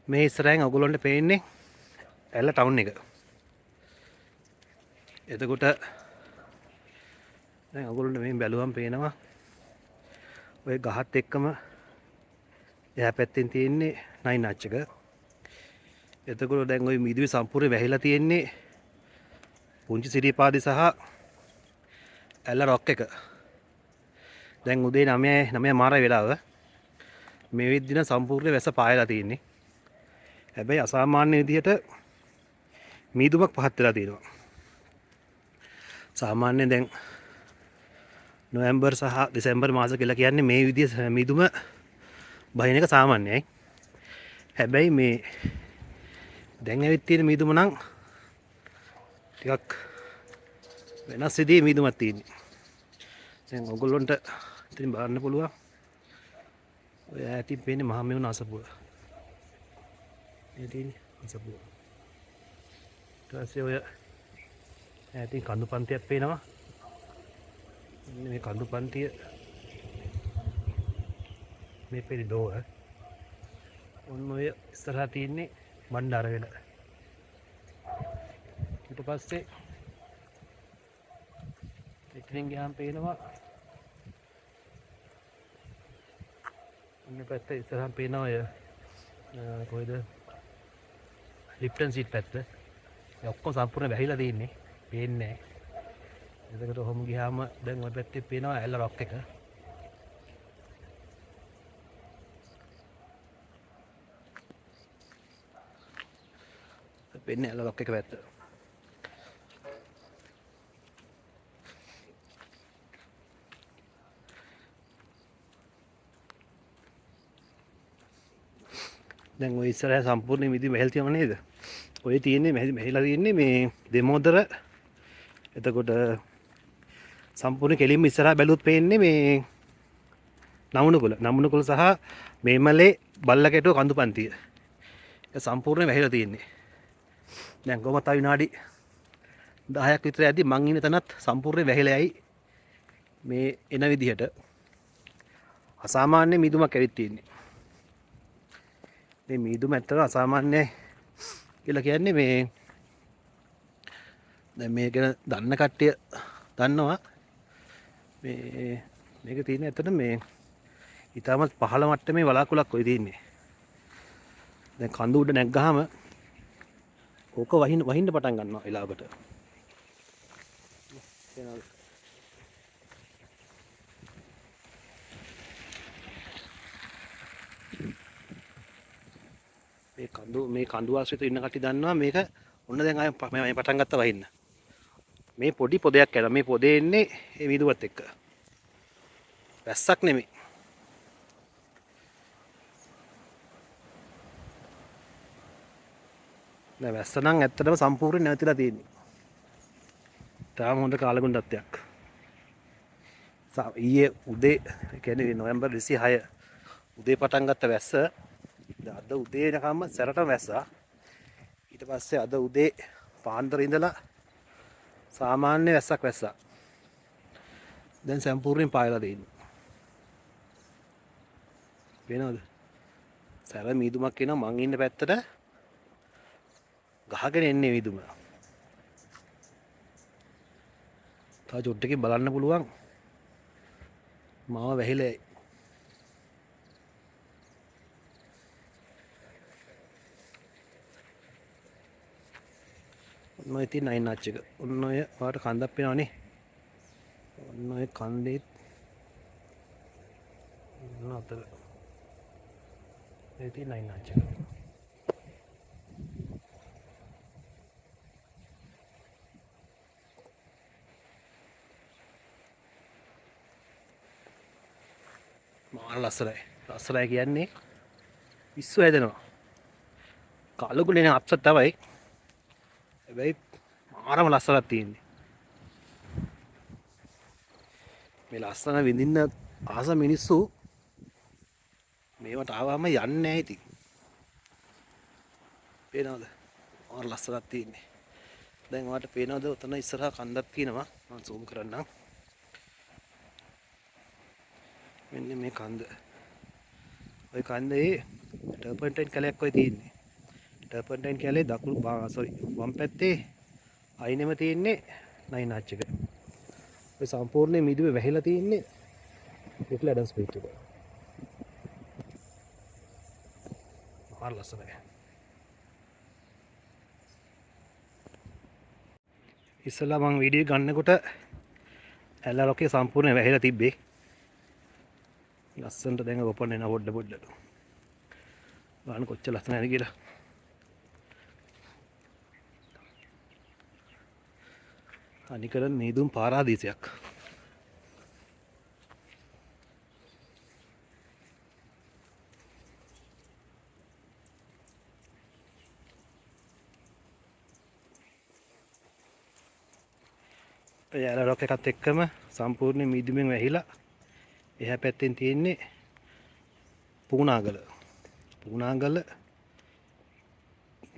මේ ඉස්සරහින් ඔයගොල්ලන්ට පේන්නේ ඇල්ල ටවුන් එක. එතකොට දැන් ඔයගොල්ලන්ට මේ බැලුවම පේනවා ඔය ගහත් එක්කම එහා පැත්තෙන් තියෙන්නේ නයින් ආච් එක. එතකොට දැන් ওই මිදුවේ සම්පූර්ණ වැහිලා තියෙන්නේ පුංචි සිරිපාදේ සහ ඇල්ල රොක් එක. දැන් උදේ 9 මාර වෙලාව මේ විදිහට සම්පූර්ණ වැස්ස පායලා තියෙන්නේ. හැබැයි අසාමාන්‍ය විදිහට මීදුමක් පහත් වෙලා තියෙනවා. සාමාන්‍යයෙන් දැන් නොවැම්බර් සහ දෙසැම්බර් මාස කියලා කියන්නේ මේ විදිහේ මීදුම බහින එක සාමාන්‍යයි. හැබැයි මේ දැන් ඇවිත් තියෙන මීදුම නම් ටිකක් වෙනස් විදිහේ මීදුමක් තියෙන්නේ. දැන් ඔයගොල්ලන්ට ඉතින් බලන්න පුළුවන්. ඔය ඈතින් පේන්නේ මහා මෙවුන අසපුව. මේ තියෙන්නේ අසපුව. ඊට පස්සේ ඔය ඈතින් කඳු පන්තියක් පේනවා. මේ කඳු පන්තිය මේ පෙරි දෝව. ඔන්න ඔය ඉස්සරහා තියෙන්නේ බණ්ඩාර වෙල. ඊට පස්සේ එතනින් ගියාම පේනවා අන්න පැත්ත ඉස්සරහා පේනවා ඔය කොයිද ලිප්ටන් සීට් පැත්ත. ඒ ඔක්කොම සම්පූර්ණ වැහිලා තියෙන්නේ. පේන්නේ නැහැ. එතකොට ඔහොම ගියාම දැන් ඔය පැත්තේ පේනවා ඇල්ල රොක් එක. පේන්නේ ඇල්ල රොක් එක පැත්ත. දැන් ඔය ඉස්සරහ සම්පූර්ණ මිදි වැහිලා තියෙනව නේද? ඔය තියෙන්නේ වැහිලා තියෙන්නේ මේ දෙමෝදර. එතකොට සම්පූර්ණ කෙලින්ම ඉස්සරහා බැලුවොත් පේන්නේ මේ නමුණුකුල සහ මේමලේ බල්ලකැටුව කඳු පන්තිය. ඒක සම්පූර්ණ වැහිලා තියෙන්නේ. දැන් කොහොමද තව විනාඩි 10ක් විතර යද්දි මං ඉන්න තැනත් සම්පූර්ණ වැහිලා යයි. මේ එන විදිහට අසාමාන්‍ය මීදුමක් ඇවිත් තියෙන්නේ. මේ මීදුම ඇත්තටම අසාමාන්‍යයි කියලා කියන්නේ මේ දැන් මේක ගැන දන්න කට්ටිය දන්නවා. මේක තියෙන්නේ ඇත්තට මේ ඊටමත් පහළ මට්ටමේ වලාකුලක් ඔය තියෙන්නේ. දැන් කඳු උඩ නැග්ගාම ඕක වහින්න පටන් ගන්නවා වෙලාවකට. මේ කඳු ආශ්‍රිත ඉන්න කට්ටිය දන්නවා මේක ඔන්න දැන් ආයෙ මේ පටන් ගත්තා වහින්න. මේ පොඩි පොදයක් යනවා. මේ පොදේ එන්නේ මේ මීදුවත් එක්ක. වැස්සක් නෙමෙයි. දැන් වැස්ස නම් ඇත්තටම සම්පූර්ණයෙන් නැවතිලා තියෙන්නේ. තාම හොඳ කාලගුණ තත්ත්වයක්. ඊයේ උදේ කියන්නේ නොවැම්බර් 26 උදේ පටන් ගත්ත වැස්ස අද උදේ නිකම්ම සැරටම වැස්සා. ඊට පස්සේ අද උදේ පාන්දර ඉඳලා සාමාන්‍ය වැස්සක් වැස්සා. දැන් සම්පූර්ණයෙන් පායලා තියෙනවා. පේනවද? සැර මීදුමක් එනවා මං ඉන්න පැත්තට ගහගෙන එන්නේ මීදුම. තව චුට්ටකින් බලන්න පුළුවන්. මාව වැහිලා ඔන්න ඔය තියෙන නයින් ආච් එක. ඔන්න ඔය ඔයාලට කන්දක් පේනවනේ. ඔන්න ඔය කන්දේ ඔන්න අතර. ඒ තියෙන නයින් ආච් එක. මාර ලස්සනයි. ලස්සනයි කියන්නේ පිස්සු හැදෙනවා. කාලුකුලේ නේ අප්සෙට් තමයි. හැබැයි මාරම ලස්සනක් තියෙන්නේ. මේ ලස්සන විඳින්න ආස මිනිස්සු මේවට ආවම යන්නේ නැහැ ඉතින්. පේනවද? මාර ලස්සනක් තියෙන්නේ. දැන් ඔයාලට පේනවද උතන ඉස්සරහා කන්දක් තියෙනවා. මම zoom කරන්නම්. මෙන්න මේ කන්ද. ওই කන්දේ ටර්පන්ටයින් කැලයක් ඔය තියෙන්නේ. ටර්පන්ටයින් කැලේ දකුණු වම් පැත්තේ අයිනෙම තියෙන්නේ 9 ආච් එක. ඔය සම්පූර්ණ මිදුවේ වැහිලා තියෙන්නේ ලිටල් ඇඩම්ස් බීච් එක. මහා ලස්සනයි. ඉස්සලා මම වීඩියෝ ගන්නකොට ඇල්ලා ලොකේ සම්පූර්ණ වැහිලා තිබ්බේ. ලස්සනට දැන් ඔපන් වෙන පොඩ්ඩ. ගන්න කොච්චර ලස්සනයිද කියලා. අනිකර මීදුම් පාරාදීසයක්. එයාලා රොක් එකත් එක්කම සම්පූර්ණ මීදුමෙන් වැහිලා එහා පැත්තෙන් තියෙන්නේ පුණාගල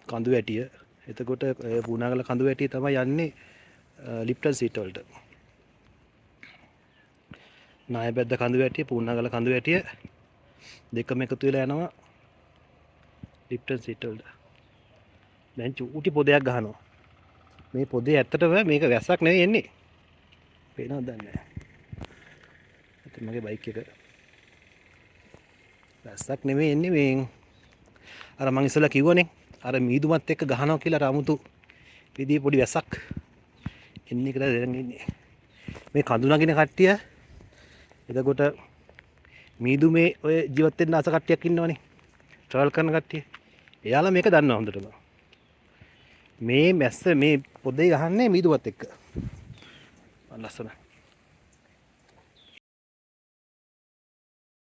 කඳු වැටිය. එතකොට පුණාගල කඳු වැටිය තමයි යන්නේ ලිප්ටන් සීට් වලට. නායබැද්ද කඳු වැටිය පුණාගල කඳු වැටිය දෙකම එකතු වෙලා යනවා ලිප්ටන් සීට් වලට. දැන් චූටි පොදයක් ගහනවා. මේ පොදේ ඇත්තටම මේක වැස්සක් නෙවෙයි එන්නේ. පේනවද දන්නේ නැහැ. ඉතින් මගේ බයික් එක වැස්සක් නෙවෙයි එන්නේ මේ අර මං ඉස්සෙල්ලා කිව්වනේ අර මීදුමත් එක්ක ගහනවා කියලා අර අමුතු විදිහේ පොඩි වැස්සක් එන්නේ කියලා දැන් ඉන්නේ. මේ කඳු නගින කට්ටිය එතකොට මීදුමේ ඔය ජීවත් වෙන්න ආස කට්ටියක් ඉන්නවනේ. ට්‍රැවල් කරන කට්ටිය. එයාලා මේක දන්නවා හොඳටම. මේ මැස්ස මේ පොදේ ගහන්නේ මීදුමත් එක්ක. ලස්සන.